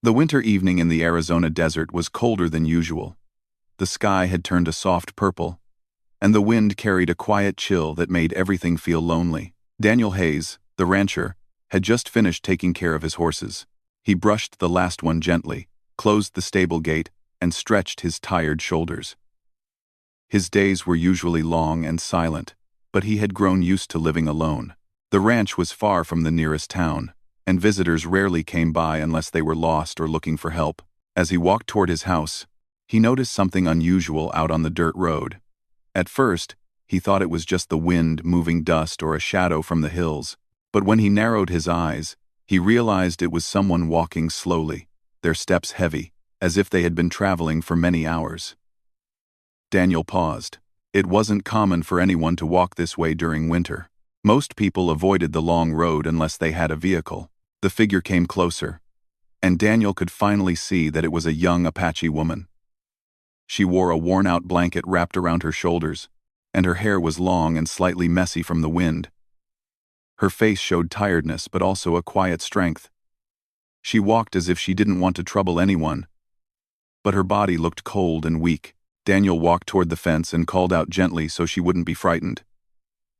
The winter evening in the Arizona desert was colder than usual. The sky had turned a soft purple, and the wind carried a quiet chill that made everything feel lonely. Daniel Hayes, the rancher, had just finished taking care of his horses. He brushed the last one gently, closed the stable gate, and stretched his tired shoulders. His days were usually long and silent, but he had grown used to living alone. The ranch was far from the nearest town, and visitors rarely came by unless they were lost or looking for help. As he walked toward his house, he noticed something unusual out on the dirt road. At first, he thought it was just the wind moving dust or a shadow from the hills, but when he narrowed his eyes, he realized it was someone walking slowly, their steps heavy, as if they had been traveling for many hours. Daniel paused. It wasn't common for anyone to walk this way during winter. Most people avoided the long road unless they had a vehicle. The figure came closer, and Daniel could finally see that it was a young Apache woman. She wore a worn-out blanket wrapped around her shoulders, and her hair was long and slightly messy from the wind. Her face showed tiredness but also a quiet strength. She walked as if she didn't want to trouble anyone, but her body looked cold and weak. Daniel walked toward the fence and called out gently so she wouldn't be frightened.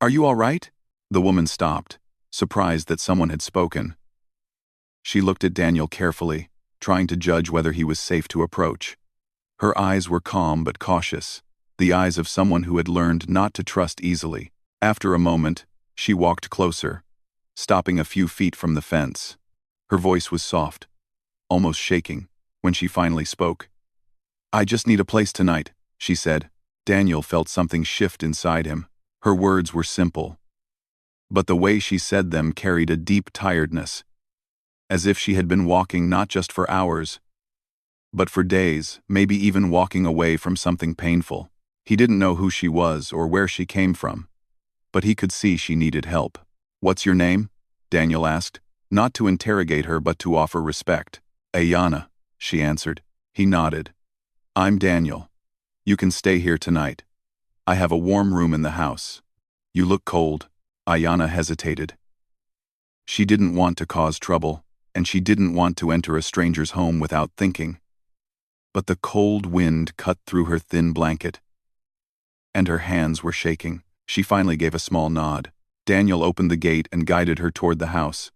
"Are you all right?" The woman stopped, surprised that someone had spoken. She looked at Daniel carefully, trying to judge whether he was safe to approach. Her eyes were calm but cautious, the eyes of someone who had learned not to trust easily. After a moment, she walked closer, stopping a few feet from the fence. Her voice was soft, almost shaking, when she finally spoke. "I just need a place tonight," she said. Daniel felt something shift inside him. Her words were simple, but the way she said them carried a deep tiredness, as if she had been walking not just for hours, but for days, maybe even walking away from something painful. He didn't know who she was or where she came from, but he could see she needed help. "What's your name?" Daniel asked, not to interrogate her but to offer respect. "Ayana," she answered. He nodded. "I'm Daniel. You can stay here tonight. I have a warm room in the house." "You look cold." Ayana hesitated. She didn't want to cause trouble, and she didn't want to enter a stranger's home without thinking. But the cold wind cut through her thin blanket, and her hands were shaking. She finally gave a small nod. Daniel opened the gate and guided her toward the house.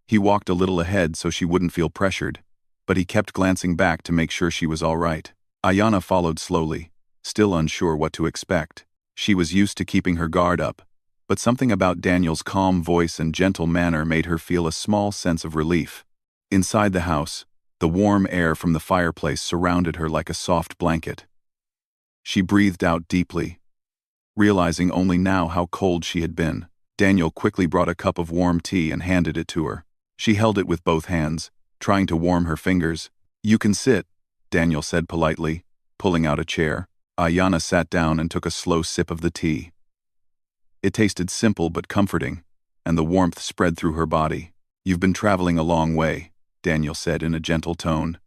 He walked a little ahead so she wouldn't feel pressured, but he kept glancing back to make sure she was all right. Ayana followed slowly, still unsure what to expect. She was used to keeping her guard up, but something about Daniel's calm voice and gentle manner made her feel a small sense of relief. Inside the house, the warm air from the fireplace surrounded her like a soft blanket. She breathed out deeply, realizing only now how cold she had been. Daniel quickly brought a cup of warm tea and handed it to her. She held it with both hands, trying to warm her fingers. "You can sit," Daniel said politely, pulling out a chair. Ayana sat down and took a slow sip of the tea. It tasted simple but comforting, and the warmth spread through her body. "You've been traveling a long way," Daniel said in a gentle tone.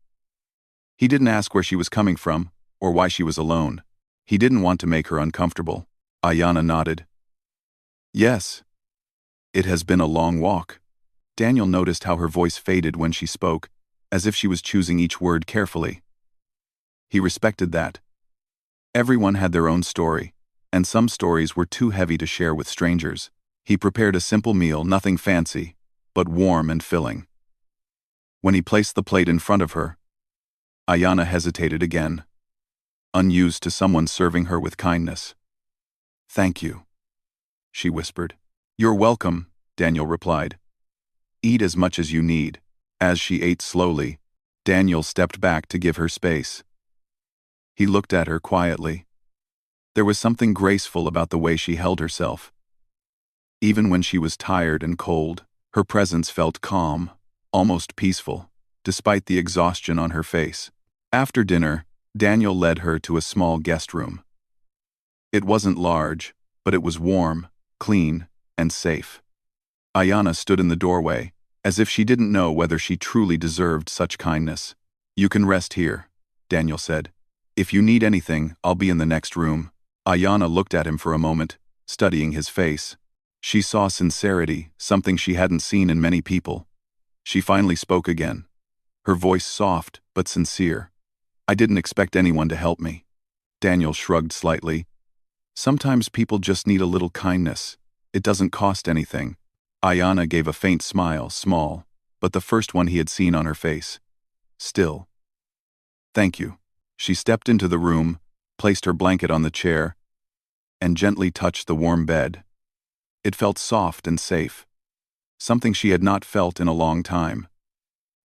He didn't ask where she was coming from, or why she was alone. He didn't want to make her uncomfortable. Ayana nodded. "Yes. It has been a long walk." Daniel noticed how her voice faded when she spoke, as if she was choosing each word carefully. He respected that. Everyone had their own story, and some stories were too heavy to share with strangers. He prepared a simple meal, nothing fancy, but warm and filling. When he placed the plate in front of her, Ayana hesitated again, unused to someone serving her with kindness. "Thank you," she whispered. "You're welcome," Daniel replied. "Eat as much as you need." As she ate slowly, Daniel stepped back to give her space. He looked at her quietly. There was something graceful about the way she held herself. Even when she was tired and cold, her presence felt calm, almost peaceful, despite the exhaustion on her face. After dinner, Daniel led her to a small guest room. It wasn't large, but it was warm, clean, and safe. Ayana stood in the doorway, as if she didn't know whether she truly deserved such kindness. "You can rest here," Daniel said. "If you need anything, I'll be in the next room." Ayana looked at him for a moment, studying his face. She saw sincerity, something she hadn't seen in many people. She finally spoke again. her voice soft but sincere. "I didn't expect anyone to help me." Daniel shrugged slightly. "Sometimes people just need a little kindness. It doesn't cost anything." Ayanna gave a faint smile, small, but the first one he had seen on her face. "Still. Thank you." She stepped into the room, placed her blanket on the chair, and gently touched the warm bed. It felt soft and safe, something she had not felt in a long time.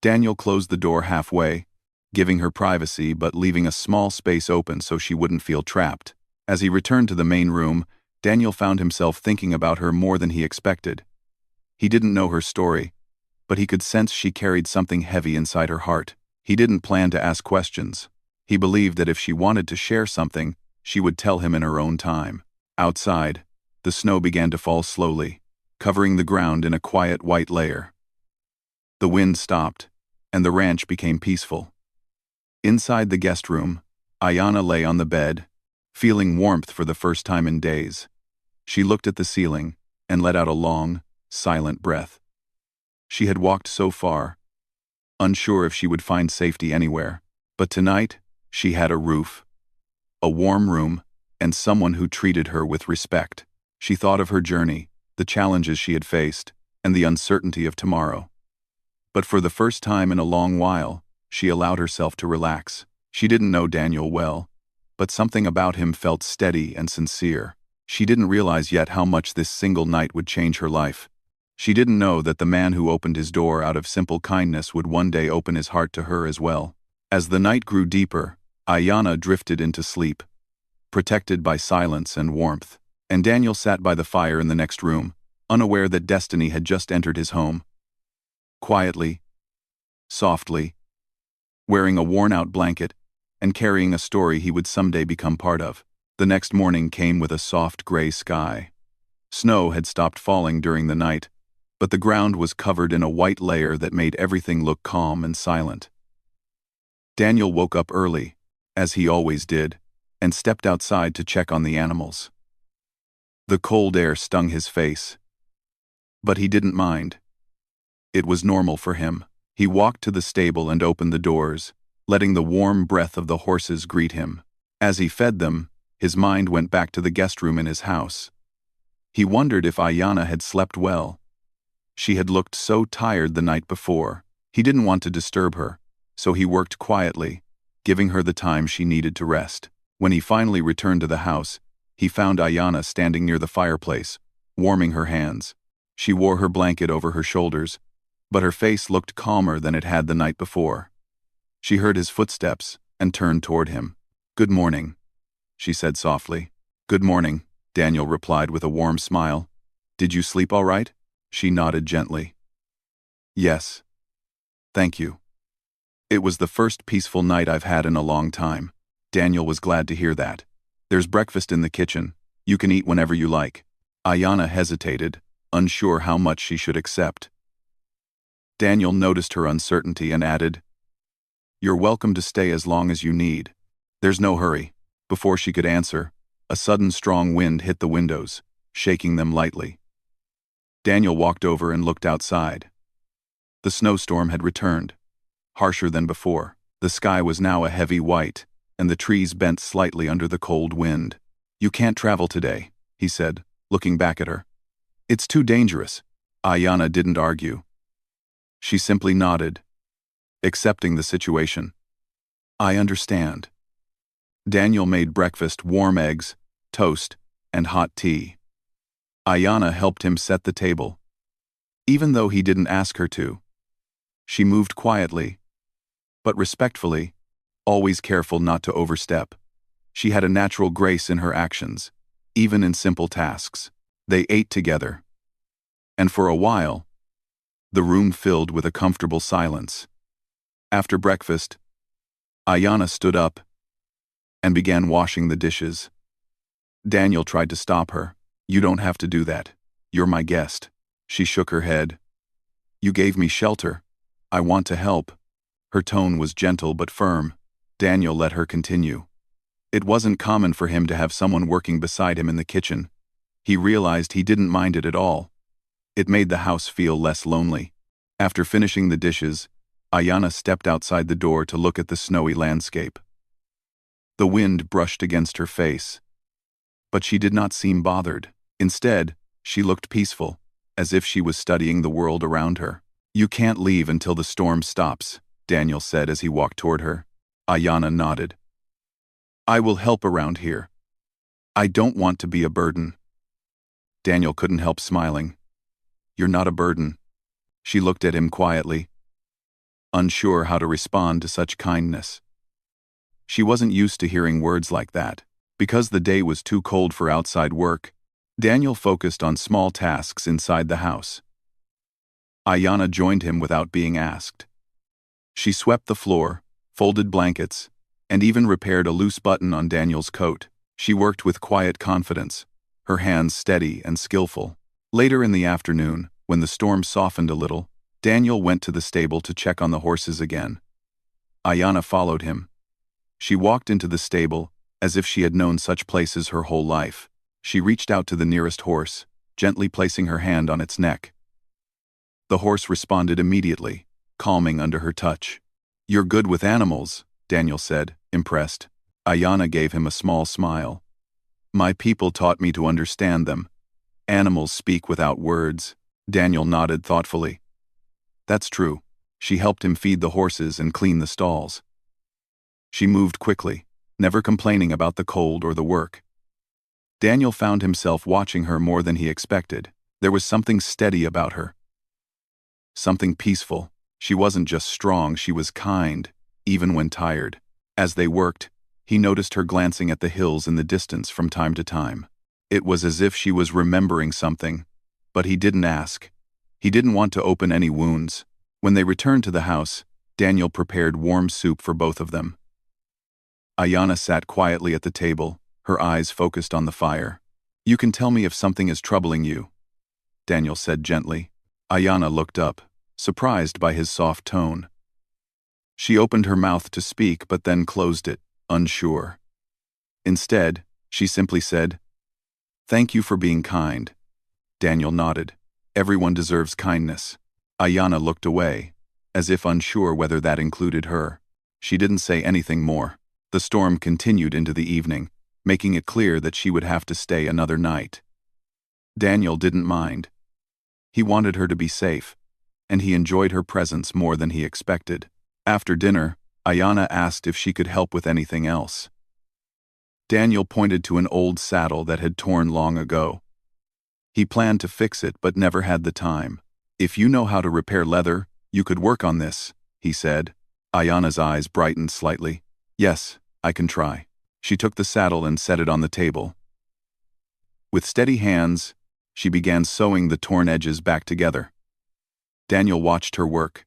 Daniel closed the door halfway, giving her privacy but leaving a small space open so she wouldn't feel trapped. As he returned to the main room, Daniel found himself thinking about her more than he expected. He didn't know her story, but he could sense she carried something heavy inside her heart. He didn't plan to ask questions. He believed that if she wanted to share something, she would tell him in her own time. Outside, the snow began to fall slowly, covering the ground in a quiet white layer. The wind stopped, and the ranch became peaceful. Inside the guest room, Ayanna lay on the bed, feeling warmth for the first time in days. She looked at the ceiling and let out a long, silent breath. She had walked so far, unsure if she would find safety anywhere, but tonight she had a roof, a warm room, and someone who treated her with respect. She thought of her journey, the challenges she had faced, and the uncertainty of tomorrow. But for the first time in a long while, she allowed herself to relax. She didn't know Daniel well, but something about him felt steady and sincere. She didn't realize yet how much this single night would change her life. She didn't know that the man who opened his door out of simple kindness would one day open his heart to her as well. As the night grew deeper, Ayanna drifted into sleep, protected by silence and warmth, and Daniel sat by the fire in the next room, unaware that destiny had just entered his home. Quietly, softly, wearing a worn-out blanket, and carrying a story he would someday become part of. The next morning came with a soft gray sky. Snow had stopped falling during the night, but the ground was covered in a white layer that made everything look calm and silent. Daniel woke up early, as he always did, and stepped outside to check on the animals. The cold air stung his face, but he didn't mind. It was normal for him. He walked to the stable and opened the doors, letting the warm breath of the horses greet him. As he fed them, his mind went back to the guest room in his house. He wondered if Ayanna had slept well. She had looked so tired the night before. He didn't want to disturb her, so he worked quietly, giving her the time she needed to rest. When he finally returned to the house, he found Ayanna standing near the fireplace, warming her hands. She wore her blanket over her shoulders, but her face looked calmer than it had the night before. She heard his footsteps and turned toward him. "Good morning," she said softly. "Good morning," Daniel replied with a warm smile. "Did you sleep all right?" She nodded gently. "Yes. Thank you." "It was the first peaceful night I've had in a long time." Daniel was glad to hear that. "There's breakfast in the kitchen. You can eat whenever you like." Ayanna hesitated, unsure how much she should accept. Daniel noticed her uncertainty and added, "You're welcome to stay as long as you need. There's no hurry." Before she could answer, a sudden strong wind hit the windows, shaking them lightly. Daniel walked over and looked outside. The snowstorm had returned, harsher than before. The sky was now a heavy white, and the trees bent slightly under the cold wind. "You can't travel today," he said, looking back at her. "It's too dangerous." Ayanna didn't argue. She simply nodded, accepting the situation. "I understand." Daniel made breakfast: warm eggs, toast, and hot tea. Ayanna helped him set the table, even though he didn't ask her to. She moved quietly, but respectfully, always careful not to overstep. She had a natural grace in her actions, even in simple tasks. They ate together, and for a while, the room filled with a comfortable silence. After breakfast, Ayanna stood up and began washing the dishes. Daniel tried to stop her. "You don't have to do that. You're my guest." She shook her head. "You gave me shelter. I want to help." Her tone was gentle but firm. Daniel let her continue. It wasn't common for him to have someone working beside him in the kitchen. He realized he didn't mind it at all. It made the house feel less lonely. After finishing the dishes, Ayana stepped outside the door to look at the snowy landscape. The wind brushed against her face, but she did not seem bothered. Instead, she looked peaceful, as if she was studying the world around her. "You can't leave until the storm stops," Daniel said as he walked toward her. Ayana nodded. "I will help around here. I don't want to be a burden." Daniel couldn't help smiling. "You're not a burden." She looked at him quietly, unsure how to respond to such kindness. She wasn't used to hearing words like that. Because the day was too cold for outside work, Daniel focused on small tasks inside the house. Ayana joined him without being asked. She swept the floor, folded blankets, and even repaired a loose button on Daniel's coat. She worked with quiet confidence, her hands steady and skillful. Later in the afternoon, when the storm softened a little, Daniel went to the stable to check on the horses again. Ayana followed him. She walked into the stable as if she had known such places her whole life. She reached out to the nearest horse, gently placing her hand on its neck. The horse responded immediately, calming under her touch. "You're good with animals," Daniel said, impressed. Ayana gave him a small smile. "My people taught me to understand them. Animals speak without words." Daniel nodded thoughtfully. "That's true." She helped him feed the horses and clean the stalls. She moved quickly, never complaining about the cold or the work. Daniel found himself watching her more than he expected. There was something steady about her. Something peaceful. She wasn't just strong, she was kind, even when tired. As they worked, he noticed her glancing at the hills in the distance from time to time. It was as if she was remembering something, but he didn't ask. He didn't want to open any wounds. When they returned to the house, Daniel prepared warm soup for both of them. Ayana sat quietly at the table, her eyes focused on the fire. "You can tell me if something is troubling you," Daniel said gently. Ayana looked up, surprised by his soft tone. She opened her mouth to speak but then closed it, unsure. Instead, she simply said, "Thank you for being kind." Daniel nodded. Everyone deserves kindness. Ayana looked away, as if unsure whether that included her. She didn't say anything more. The storm continued into the evening, making it clear that she would have to stay another night. Daniel didn't mind. He wanted her to be safe, and he enjoyed her presence more than he expected. After dinner, Ayana asked if she could help with anything else. Daniel pointed to an old saddle that had torn long ago. He planned to fix it but never had the time. "If you know how to repair leather, you could work on this," he said. Ayana's eyes brightened slightly. "Yes, I can try." She took the saddle and set it on the table. With steady hands, she began sewing the torn edges back together. Daniel watched her work.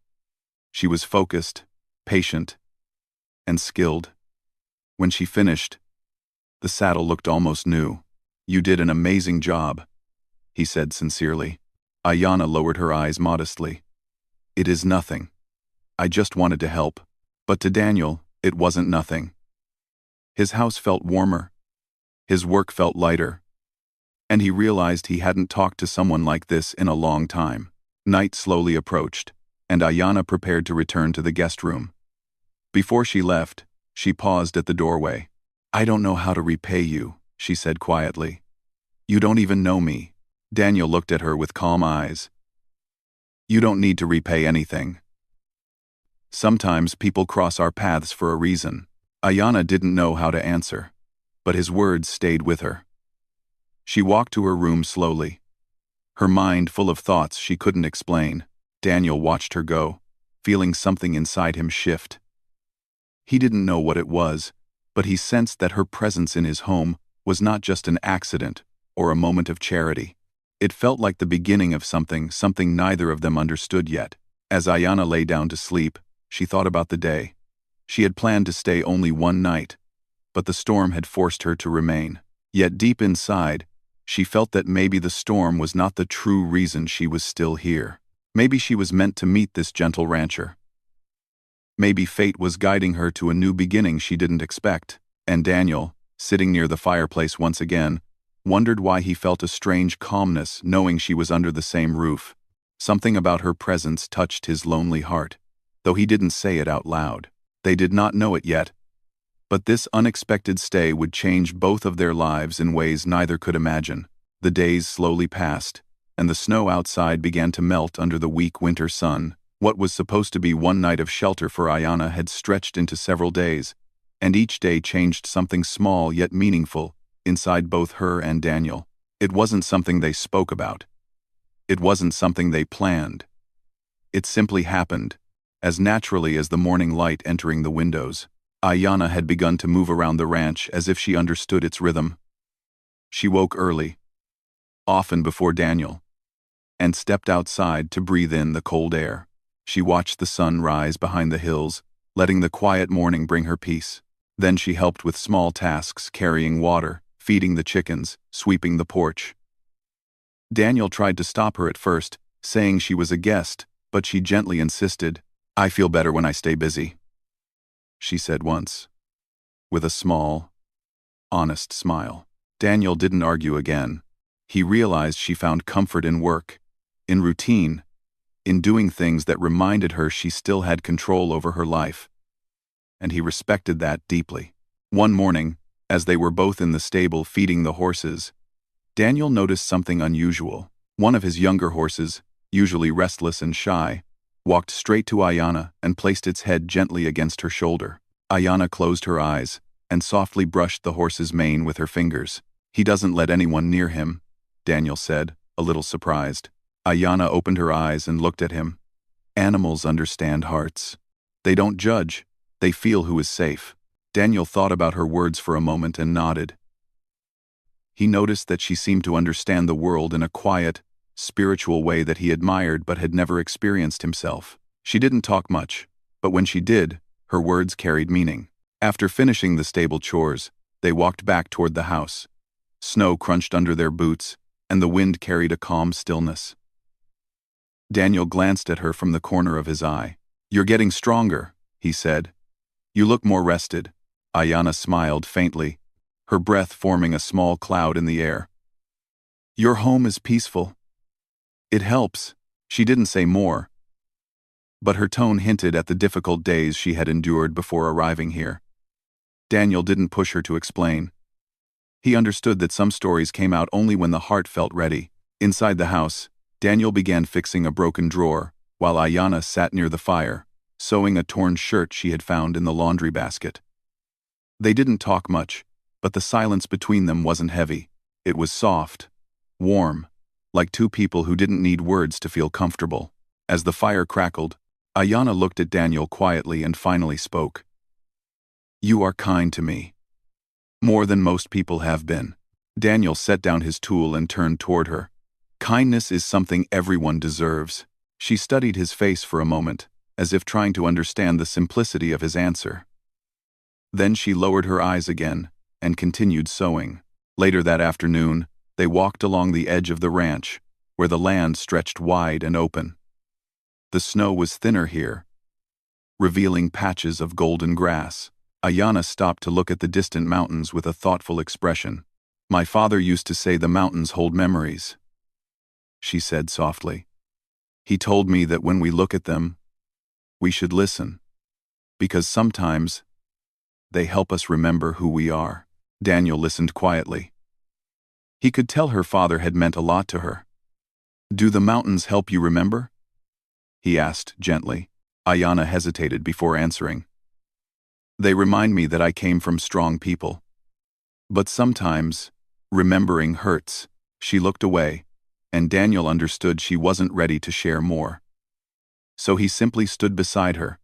She was focused, patient, and skilled. When she finished, the saddle looked almost new. "You did an amazing job," he said sincerely. Ayana lowered her eyes modestly. "It is nothing. I just wanted to help." But to Daniel, it wasn't nothing. His house felt warmer. His work felt lighter. And he realized he hadn't talked to someone like this in a long time. Night slowly approached, and Ayana prepared to return to the guest room. Before she left, she paused at the doorway. "I don't know how to repay you," she said quietly. "You don't even know me." Daniel looked at her with calm eyes. "You don't need to repay anything. Sometimes people cross our paths for a reason." Ayana didn't know how to answer, but his words stayed with her. She walked to her room slowly, her mind full of thoughts she couldn't explain. Daniel watched her go, feeling something inside him shift. He didn't know what it was, but he sensed that her presence in his home was not just an accident or a moment of charity. It felt like the beginning of something neither of them understood yet. As Ayana lay down to sleep, she thought about the day. She had planned to stay only one night, but the storm had forced her to remain. Yet deep inside, she felt that maybe the storm was not the true reason she was still here. Maybe she was meant to meet this gentle rancher. Maybe fate was guiding her to a new beginning she didn't expect. And Daniel, sitting near the fireplace once again, wondered why he felt a strange calmness knowing she was under the same roof. Something about her presence touched his lonely heart. though he didn't say it out loud. They did not know it yet, but this unexpected stay would change both of their lives in ways neither could imagine. The days slowly passed, and the snow outside began to melt under the weak winter sun. What was supposed to be one night of shelter for Ayanna had stretched into several days, and each day changed something small yet meaningful inside both her and Daniel. It wasn't something they spoke about. It wasn't something they planned. It simply happened, as naturally as the morning light entering the windows. Ayanna had begun to move around the ranch as if she understood its rhythm. She woke early, often before Daniel, and stepped outside to breathe in the cold air. She watched the sun rise behind the hills, letting the quiet morning bring her peace. Then she helped with small tasks, carrying water, feeding the chickens, sweeping the porch. Daniel tried to stop her at first, saying she was a guest, but she gently insisted. "I feel better when I stay busy," she said once, with a small, honest smile. Daniel didn't argue again. He realized she found comfort in work, in routine, in doing things that reminded her she still had control over her life. And he respected that deeply. One morning, as they were both in the stable feeding the horses, Daniel noticed something unusual. One of his younger horses, usually restless and shy, walked straight to Ayanna and placed its head gently against her shoulder. Ayanna closed her eyes and softly brushed the horse's mane with her fingers. "He doesn't let anyone near him," Daniel said, a little surprised. Ayanna opened her eyes and looked at him. "Animals understand hearts. They don't judge, they feel who is safe." Daniel thought about her words for a moment and nodded. He noticed that she seemed to understand the world in a quiet, spiritual way that he admired but had never experienced himself. She didn't talk much, but when she did, her words carried meaning. After finishing the stable chores, they walked back toward the house. Snow crunched under their boots, and the wind carried a calm stillness. Daniel glanced at her from the corner of his eye. "You're getting stronger," he said. "You look more rested." Ayanna smiled faintly, her breath forming a small cloud in the air. "Your home is peaceful." "It helps." She didn't say more, but her tone hinted at the difficult days she had endured before arriving here. Daniel didn't push her to explain. He understood that some stories came out only when the heart felt ready. Inside the house, Daniel began fixing a broken drawer, while Ayanna sat near the fire, sewing a torn shirt she had found in the laundry basket. They didn't talk much, but the silence between them wasn't heavy. It was soft, warm, like two people who didn't need words to feel comfortable. As the fire crackled, Ayanna looked at Daniel quietly and finally spoke. "You are kind to me. More than most people have been." Daniel set down his tool and turned toward her. "Kindness is something everyone deserves." She studied his face for a moment, as if trying to understand the simplicity of his answer. Then she lowered her eyes again and continued sewing. Later that afternoon, they walked along the edge of the ranch, where the land stretched wide and open. The snow was thinner here, revealing patches of golden grass. Ayanna stopped to look at the distant mountains with a thoughtful expression. "My father used to say the mountains hold memories," she said softly. "He told me that when we look at them, we should listen, because sometimes they help us remember who we are." Daniel listened quietly. He could tell her father had meant a lot to her. "Do the mountains help you remember?" he asked gently. Ayanna hesitated before answering. "They remind me that I came from strong people. But sometimes, remembering hurts." She looked away, and Daniel understood she wasn't ready to share more. So he simply stood beside her,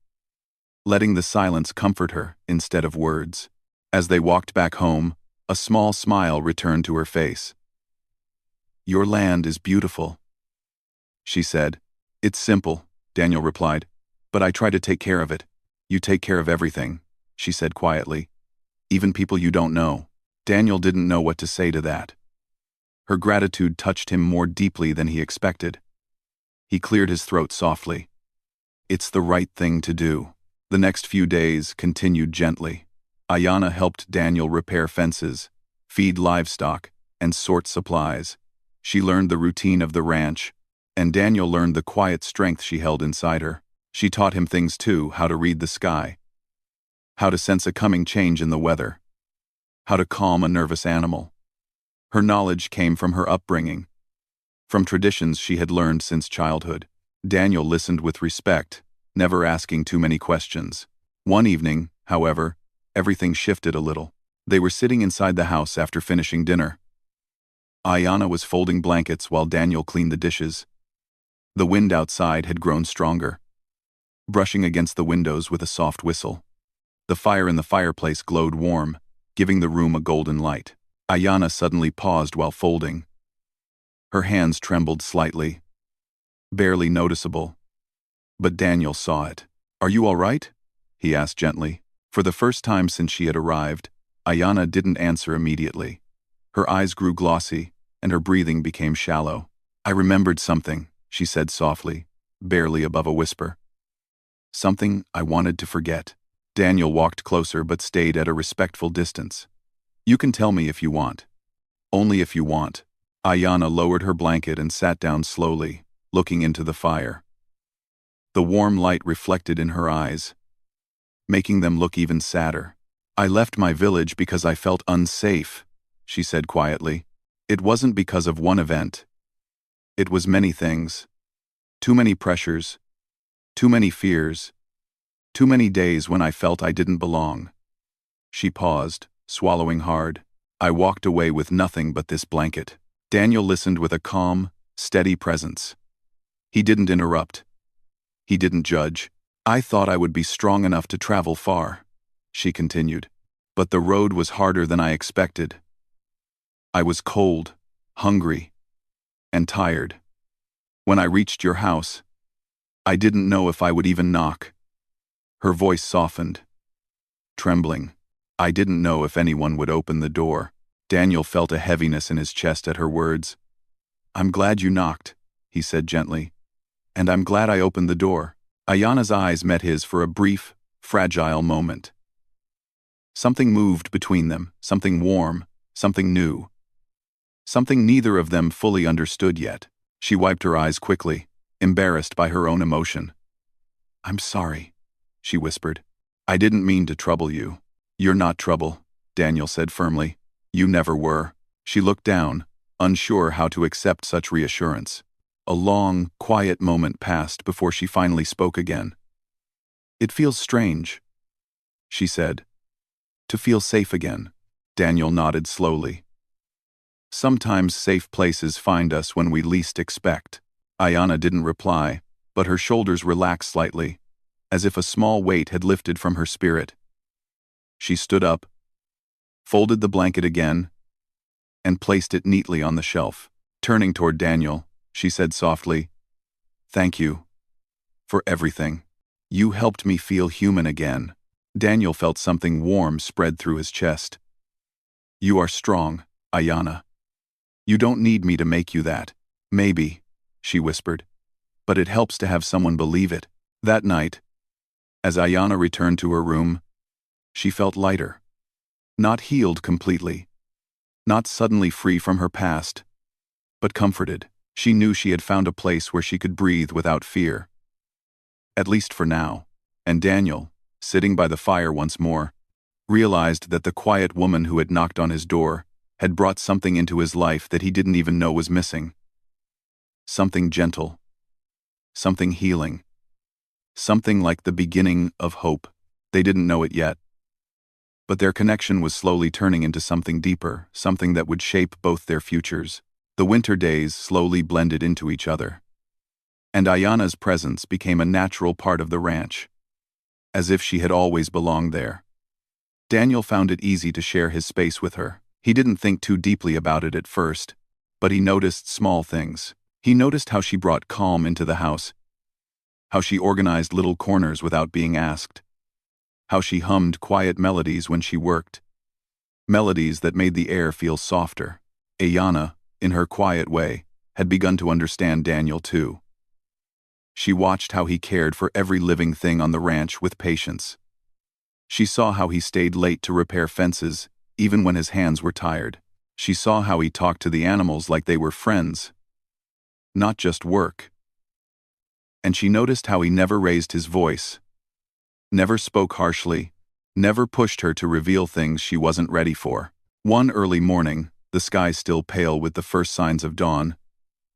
letting the silence comfort her instead of words. As they walked back home, a small smile returned to her face. "Your land is beautiful," she said. "It's simple," Daniel replied, "but I try to take care of it." "You take care of everything," she said quietly. "Even people you don't know." Daniel didn't know what to say to that. Her gratitude touched him more deeply than he expected. He cleared his throat softly. "It's the right thing to do." The next few days continued gently. Ayanna helped Daniel repair fences, feed livestock, and sort supplies. She learned the routine of the ranch, and Daniel learned the quiet strength she held inside her. She taught him things too: how to read the sky, how to sense a coming change in the weather, how to calm a nervous animal. Her knowledge came from her upbringing, from traditions she had learned since childhood. Daniel listened with respect, never asking too many questions. One evening, however, everything shifted a little. They were sitting inside the house after finishing dinner. Ayana was folding blankets while Daniel cleaned the dishes. The wind outside had grown stronger, brushing against the windows with a soft whistle. The fire in the fireplace glowed warm, giving the room a golden light. Ayana suddenly paused while folding. Her hands trembled slightly, barely noticeable. But Daniel saw it. "Are you all right?" he asked gently. For the first time since she had arrived, Ayana didn't answer immediately. Her eyes grew glossy, and her breathing became shallow. "I remembered something," she said softly, barely above a whisper. "Something I wanted to forget." Daniel walked closer but stayed at a respectful distance. "You can tell me if you want. Only if you want." Ayana lowered her blanket and sat down slowly, looking into the fire. The warm light reflected in her eyes, making them look even sadder. "I left my village because I felt unsafe," she said quietly. "It wasn't because of one event. It was many things. Too many pressures, too many fears, too many days when I felt I didn't belong." She paused, swallowing hard. "I walked away with nothing but this blanket." Daniel listened with a calm, steady presence. He didn't interrupt. He didn't judge. "I thought I would be strong enough to travel far," she continued. "But the road was harder than I expected. I was cold, hungry, and tired. When I reached your house, I didn't know if I would even knock." Her voice softened, trembling. "I didn't know if anyone would open the door." Daniel felt a heaviness in his chest at her words. "I'm glad you knocked," he said gently. "And I'm glad I opened the door." Ayana's eyes met his for a brief, fragile moment. Something moved between them, something warm, something new. Something neither of them fully understood yet. She wiped her eyes quickly, embarrassed by her own emotion. "I'm sorry," she whispered. "I didn't mean to trouble you." "You're not trouble," Daniel said firmly. "You never were." She looked down, unsure how to accept such reassurance. A long, quiet moment passed before she finally spoke again. "It feels strange," she said. "To feel safe again." Daniel nodded slowly. "Sometimes safe places find us when we least expect." Ayana didn't reply, but her shoulders relaxed slightly, as if a small weight had lifted from her spirit. She stood up, folded the blanket again, and placed it neatly on the shelf. Turning toward Daniel, she said softly, "Thank you for everything. You helped me feel human again." Daniel felt something warm spread through his chest. "You are strong, Ayana. You don't need me to make you that." "Maybe," she whispered, "but it helps to have someone believe it." That night, as Ayana returned to her room, she felt lighter. Not healed completely, not suddenly free from her past, but comforted. She knew she had found a place where she could breathe without fear. At least for now. And Daniel, sitting by the fire once more, realized that the quiet woman who had knocked on his door had brought something into his life that he didn't even know was missing. Something gentle, something healing, something like the beginning of hope. They didn't know it yet, but their connection was slowly turning into something deeper, something that would shape both their futures. The winter days slowly blended into each other, and Ayana's presence became a natural part of the ranch, as if she had always belonged there. Daniel found it easy to share his space with her. He didn't think too deeply about it at first, but he noticed small things. He noticed how she brought calm into the house, how she organized little corners without being asked, how she hummed quiet melodies when she worked, melodies that made the air feel softer. Ayana, in her quiet way, had begun to understand Daniel too. She watched how he cared for every living thing on the ranch with patience. She saw how he stayed late to repair fences, even when his hands were tired. She saw how he talked to the animals like they were friends, not just work. and she noticed how he never raised his voice, never spoke harshly, never pushed her to reveal things she wasn't ready for. One early morning, the sky still pale with the first signs of dawn,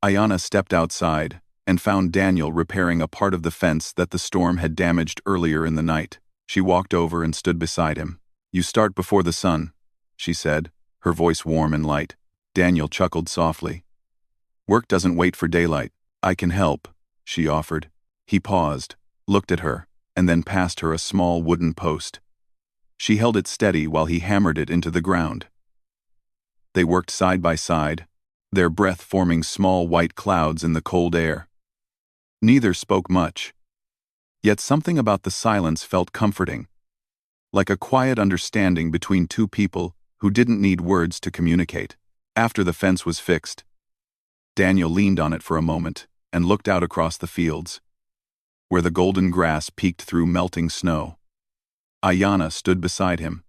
Ayanna stepped outside and found Daniel repairing a part of the fence that the storm had damaged earlier in the night. She walked over and stood beside him. "You start before the sun," she said, her voice warm and light. Daniel chuckled softly. "Work doesn't wait for daylight. I can help," she offered. He paused, looked at her, and then passed her a small wooden post. She held it steady while he hammered it into the ground. They worked side by side, their breath forming small white clouds in the cold air. Neither spoke much. Yet something about the silence felt comforting, like a quiet understanding between two people who didn't need words to communicate. After the fence was fixed, Daniel leaned on it for a moment and looked out across the fields, where the golden grass peeked through melting snow. Ayanna stood beside him,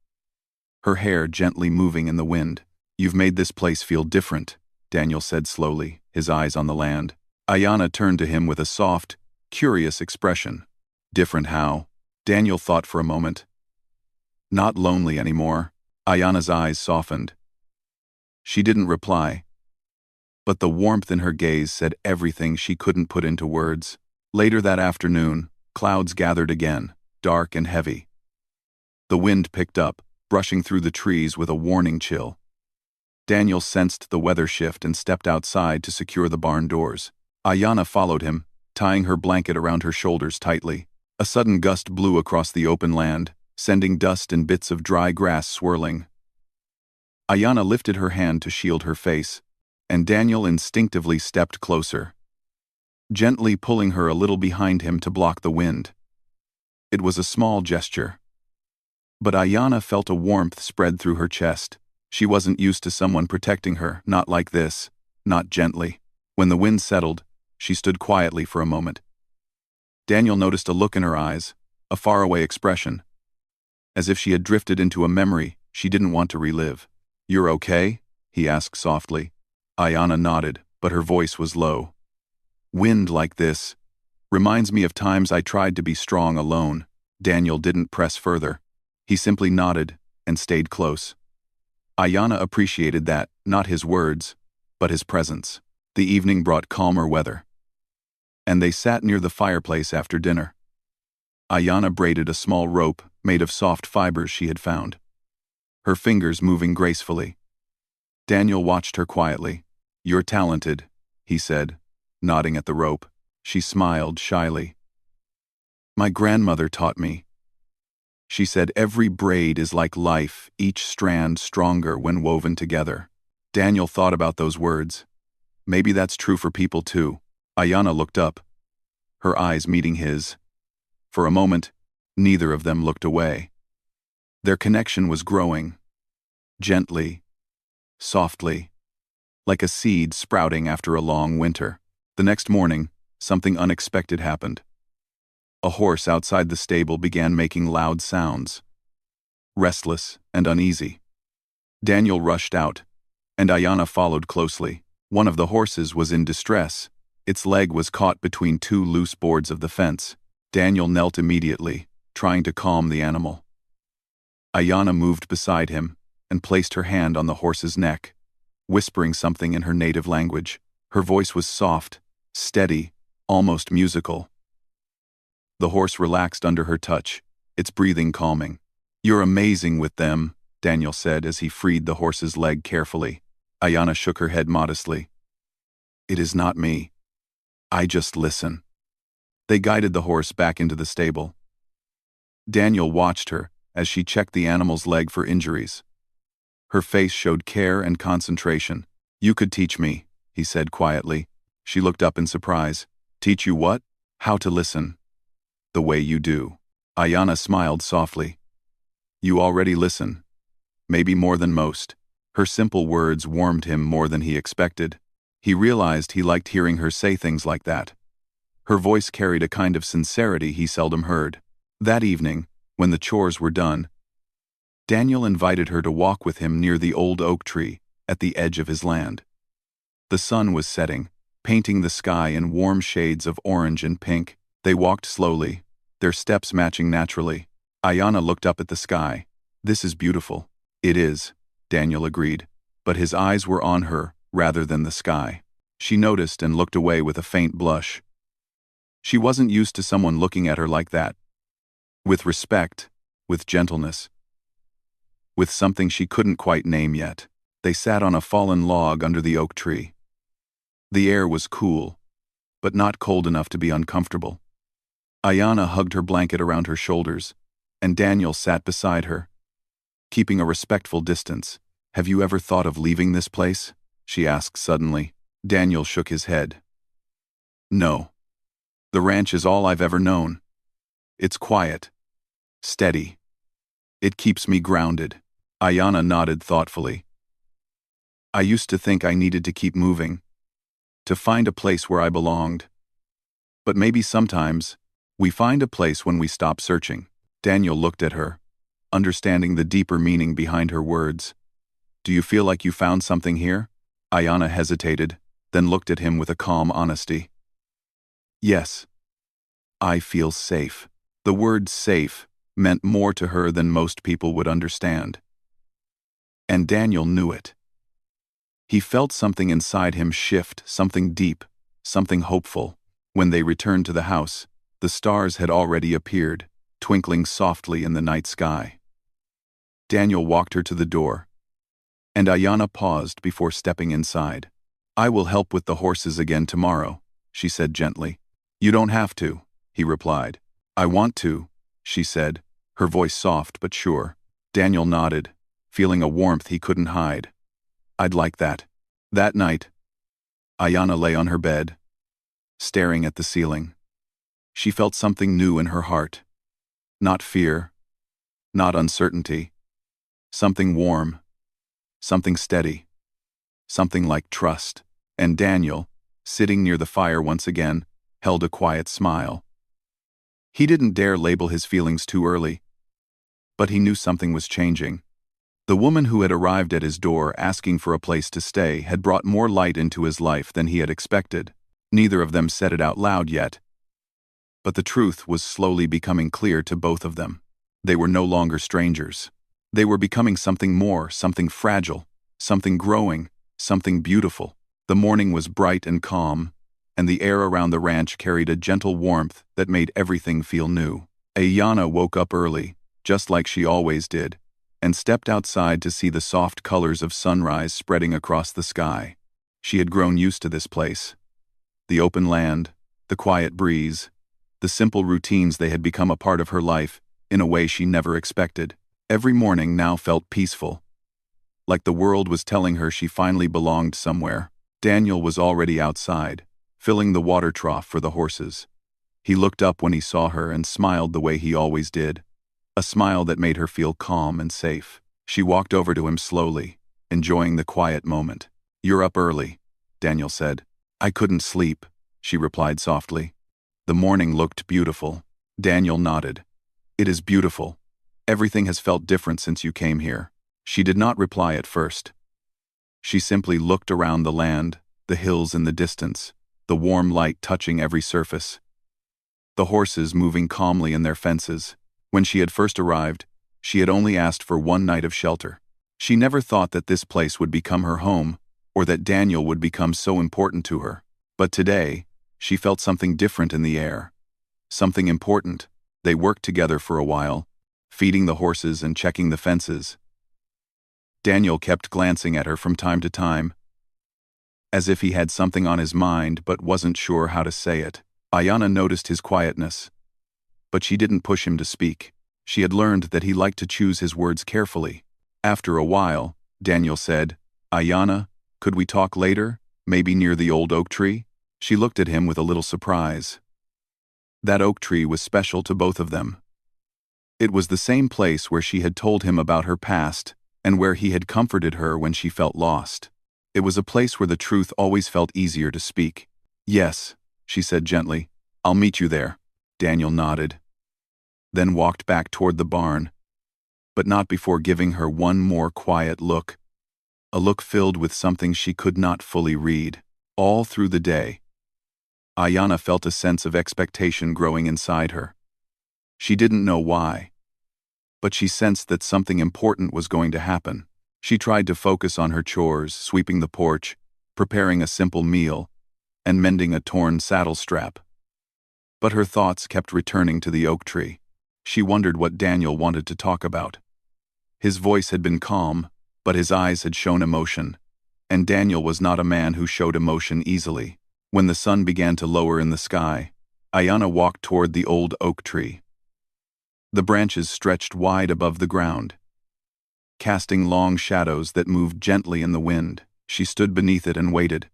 her hair gently moving in the wind. "You've made this place feel different," Daniel said slowly, his eyes on the land. Ayanna turned to him with a soft, curious expression. "Different how?" Daniel thought for a moment. "Not lonely anymore." Ayanna's eyes softened. She didn't reply, but the warmth in her gaze said everything she couldn't put into words. Later that afternoon, clouds gathered again, dark and heavy. The wind picked up, brushing through the trees with a warning chill. Daniel sensed the weather shift and stepped outside to secure the barn doors. Ayanna followed him, tying her blanket around her shoulders tightly. A sudden gust blew across the open land, sending dust and bits of dry grass swirling. Ayanna lifted her hand to shield her face, and Daniel instinctively stepped closer, gently pulling her a little behind him to block the wind. It was a small gesture, but Ayanna felt a warmth spread through her chest. She wasn't used to someone protecting her, not like this, not gently. When the wind settled, she stood quietly for a moment. Daniel noticed a look in her eyes, a faraway expression, as if she had drifted into a memory she didn't want to relive. "You're okay?" he asked softly. Ayanna nodded, but her voice was low. "Wind like this reminds me of times I tried to be strong alone." Daniel didn't press further. He simply nodded and stayed close. Ayanna appreciated that, not his words, but his presence. The evening brought calmer weather, and they sat near the fireplace after dinner. Ayanna braided a small rope made of soft fibers she had found, her fingers moving gracefully. Daniel watched her quietly. "You're talented," he said, nodding at the rope. She smiled shyly. "My grandmother taught me. She said every braid is like life, each strand stronger when woven together." Daniel thought about those words. Maybe that's true for people too. Ayanna looked up, her eyes meeting his. For a moment, neither of them looked away. Their connection was growing, gently, softly, like a seed sprouting after a long winter. The next morning, something unexpected happened. A horse outside the stable began making loud sounds, restless and uneasy. Daniel rushed out, and Ayanna followed closely. One of the horses was in distress. Its leg was caught between two loose boards of the fence. Daniel knelt immediately, trying to calm the animal. Ayanna moved beside him and placed her hand on the horse's neck, whispering something in her native language. Her voice was soft, steady, almost musical. The horse relaxed under her touch, its breathing calming. "You're amazing with them," Daniel said as he freed the horse's leg carefully. Ayanna shook her head modestly. "It is not me. I just listen." They guided the horse back into the stable. Daniel watched her as she checked the animal's leg for injuries. Her face showed care and concentration. "You could teach me," he said quietly. She looked up in surprise. "Teach you what?" "How to listen. The way you do." Ayanna smiled softly. "You already listen. Maybe more than most." Her simple words warmed him more than he expected. He realized he liked hearing her say things like that. Her voice carried a kind of sincerity he seldom heard. That evening, when the chores were done, Daniel invited her to walk with him near the old oak tree at the edge of his land. The sun was setting, painting the sky in warm shades of orange and pink. They walked slowly, their steps matching naturally. Ayanna looked up at the sky. "This is beautiful." "It is," Daniel agreed, but his eyes were on her rather than the sky. She noticed and looked away with a faint blush. She wasn't used to someone looking at her like that. With respect, with gentleness, with something she couldn't quite name yet. They sat on a fallen log under the oak tree. The air was cool, but not cold enough to be uncomfortable. Ayanna hugged her blanket around her shoulders, and Daniel sat beside her, keeping a respectful distance. "Have you ever thought of leaving this place?" she asked suddenly. Daniel shook his head. "No. The ranch is all I've ever known. It's quiet, steady. It keeps me grounded." Ayanna nodded thoughtfully. "I used to think I needed to keep moving, to find a place where I belonged. But maybe sometimes, we find a place when we stop searching." Daniel looked at her, understanding the deeper meaning behind her words. "Do you feel like you found something here?" Ayanna hesitated, then looked at him with a calm honesty. "Yes. I feel safe." The word safe meant more to her than most people would understand. And Daniel knew it. He felt something inside him shift, something deep, something hopeful. When they returned to the house, the stars had already appeared, twinkling softly in the night sky. Daniel walked her to the door, and Ayanna paused before stepping inside. "I will help with the horses again tomorrow," she said gently. "You don't have to," he replied. "I want to," she said, her voice soft but sure. Daniel nodded, feeling a warmth he couldn't hide. "I'd like that." That night, Ayanna lay on her bed, staring at the ceiling. She felt something new in her heart. Not fear, not uncertainty. Something warm, something steady, something like trust. And Daniel, sitting near the fire once again, held a quiet smile. He didn't dare label his feelings too early, but he knew something was changing. The woman who had arrived at his door asking for a place to stay had brought more light into his life than he had expected. Neither of them said it out loud yet, but the truth was slowly becoming clear to both of them. They were no longer strangers. They were becoming something more, something fragile, something growing, something beautiful. The morning was bright and calm, and the air around the ranch carried a gentle warmth that made everything feel new. Ayanna woke up early, just like she always did, and stepped outside to see the soft colors of sunrise spreading across the sky. She had grown used to this place. The open land, the quiet breeze, the simple routines, they had become a part of her life in a way she never expected. Every morning now felt peaceful, like the world was telling her she finally belonged somewhere. Daniel was already outside, filling the water trough for the horses. He looked up when he saw her and smiled the way he always did, a smile that made her feel calm and safe. She walked over to him slowly, enjoying the quiet moment. "You're up early," Daniel said. "I couldn't sleep," she replied softly. The morning looked beautiful. Daniel nodded. "It is beautiful. Everything has felt different since you came here." She did not reply at first. She simply looked around the land, the hills in the distance, the warm light touching every surface, the horses moving calmly in their fences. When she had first arrived, she had only asked for one night of shelter. She never thought that this place would become her home, or that Daniel would become so important to her. But today, she felt something different in the air. Something important. They worked together for a while, feeding the horses and checking the fences. Daniel kept glancing at her from time to time, as if he had something on his mind but wasn't sure how to say it. Ayanna noticed his quietness, but she didn't push him to speak. She had learned that he liked to choose his words carefully. After a while, Daniel said, "Ayanna, could we talk later, maybe near the old oak tree?" She looked at him with a little surprise. That oak tree was special to both of them. It was the same place where she had told him about her past and where he had comforted her when she felt lost. It was a place where the truth always felt easier to speak. "Yes," she said gently. "I'll meet you there." Daniel nodded, then walked back toward the barn, but not before giving her one more quiet look, a look filled with something she could not fully read. All through the day, Ayana felt a sense of expectation growing inside her. She didn't know why, but she sensed that something important was going to happen. She tried to focus on her chores, sweeping the porch, preparing a simple meal, and mending a torn saddle strap. But her thoughts kept returning to the oak tree. She wondered what Daniel wanted to talk about. His voice had been calm, but his eyes had shown emotion, and Daniel was not a man who showed emotion easily. When the sun began to lower in the sky, Ayana walked toward the old oak tree. The branches stretched wide above the ground, casting long shadows that moved gently in the wind. She stood beneath it and waited,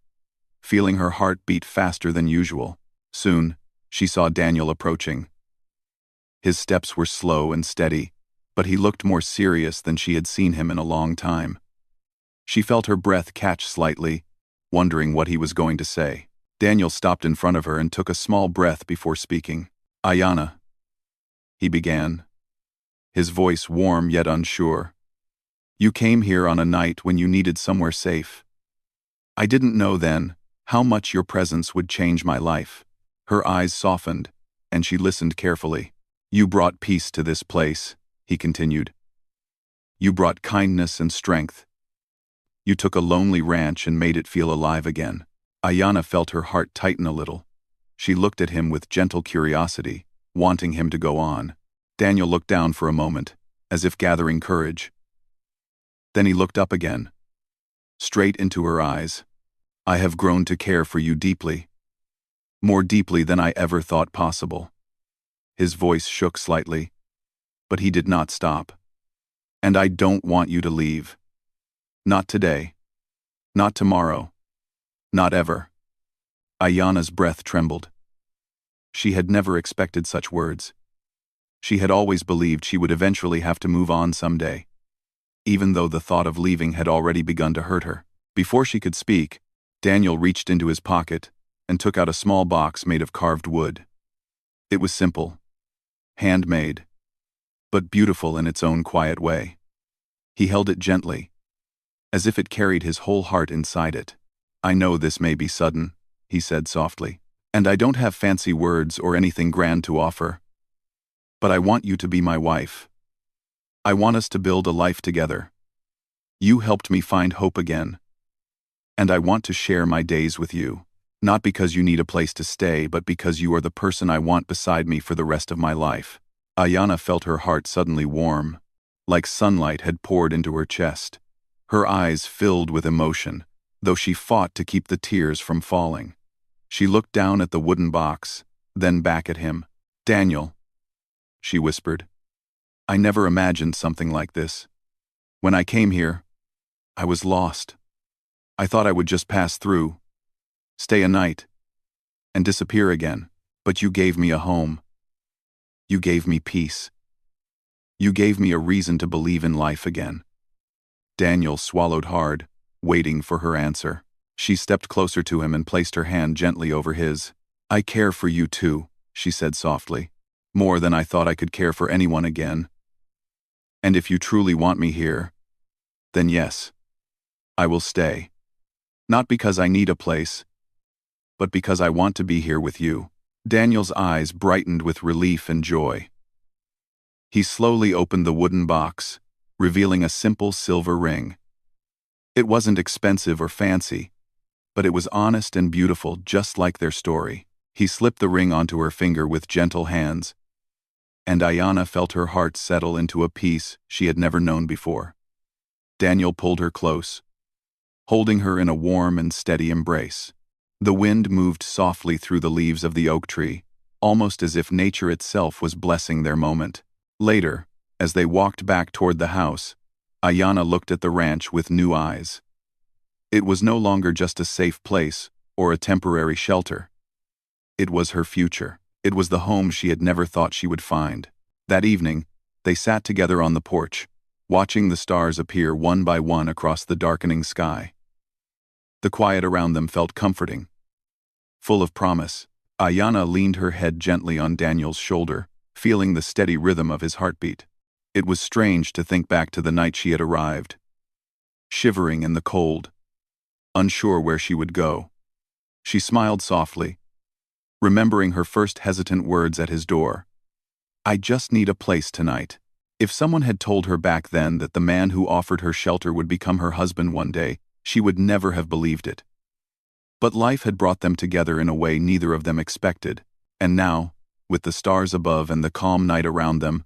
feeling her heart beat faster than usual. Soon, she saw Daniel approaching. His steps were slow and steady, but he looked more serious than she had seen him in a long time. She felt her breath catch slightly, wondering what he was going to say. Daniel stopped in front of her and took a small breath before speaking. "Ayana," he began, his voice warm yet unsure. "You came here on a night when you needed somewhere safe. I didn't know then how much your presence would change my life." Her eyes softened, and she listened carefully. "You brought peace to this place," he continued. "You brought kindness and strength. You took a lonely ranch and made it feel alive again." Ayana felt her heart tighten a little. She looked at him with gentle curiosity, wanting him to go on. Daniel looked down for a moment, as if gathering courage. Then he looked up again, straight into her eyes. "I have grown to care for you deeply. More deeply than I ever thought possible." His voice shook slightly, but he did not stop. "And I don't want you to leave. Not today. Not tomorrow. Not ever." Ayana's breath trembled. She had never expected such words. She had always believed she would eventually have to move on someday, even though the thought of leaving had already begun to hurt her. Before she could speak, Daniel reached into his pocket and took out a small box made of carved wood. It was simple, handmade, but beautiful in its own quiet way. He held it gently, as if it carried his whole heart inside it. "I know this may be sudden," he said softly, "and I don't have fancy words or anything grand to offer. But I want you to be my wife. I want us to build a life together. You helped me find hope again. And I want to share my days with you. Not because you need a place to stay, but because you are the person I want beside me for the rest of my life." Ayana felt her heart suddenly warm, like sunlight had poured into her chest. Her eyes filled with emotion, though she fought to keep the tears from falling. She looked down at the wooden box, then back at him. "Daniel," she whispered, "I never imagined something like this. When I came here, I was lost. I thought I would just pass through, stay a night, and disappear again. But you gave me a home. You gave me peace. You gave me a reason to believe in life again." Daniel swallowed hard, waiting for her answer. She stepped closer to him and placed her hand gently over his. "I care for you too," she said softly. "More than I thought I could care for anyone again. And if you truly want me here, then yes, I will stay. Not because I need a place, but because I want to be here with you." Daniel's eyes brightened with relief and joy. He slowly opened the wooden box, revealing a simple silver ring. It wasn't expensive or fancy, but it was honest and beautiful, just like their story. He slipped the ring onto her finger with gentle hands, and Ayana felt her heart settle into a peace she had never known before. Daniel pulled her close, holding her in a warm and steady embrace. The wind moved softly through the leaves of the oak tree, almost as if nature itself was blessing their moment. Later, as they walked back toward the house, Ayana looked at the ranch with new eyes. It was no longer just a safe place or a temporary shelter. It was her future. It was the home she had never thought she would find. That evening, they sat together on the porch, watching the stars appear one by one across the darkening sky. The quiet around them felt comforting, full of promise. Ayana leaned her head gently on Daniel's shoulder, feeling the steady rhythm of his heartbeat. It was strange to think back to the night she had arrived, shivering in the cold, unsure where she would go. She smiled softly, remembering her first hesitant words at his door. "I just need a place tonight." If someone had told her back then that the man who offered her shelter would become her husband one day, she would never have believed it. But life had brought them together in a way neither of them expected, and now, with the stars above and the calm night around them,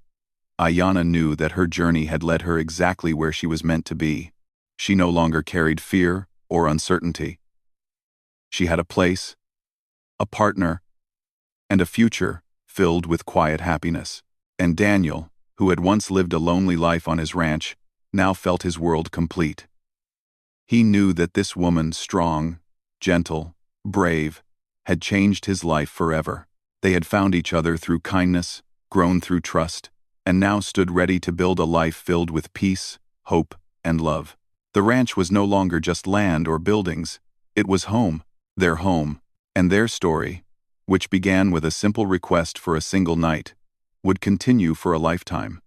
Ayanna knew that her journey had led her exactly where she was meant to be. She no longer carried fear or uncertainty. She had a place, a partner, and a future filled with quiet happiness. And Daniel, who had once lived a lonely life on his ranch, now felt his world complete. He knew that this woman, strong, gentle, brave, had changed his life forever. They had found each other through kindness, grown through trust, and now stood ready to build a life filled with peace, hope, and love. The ranch was no longer just land or buildings. It was home, and their story, which began with a simple request for a single night, would continue for a lifetime.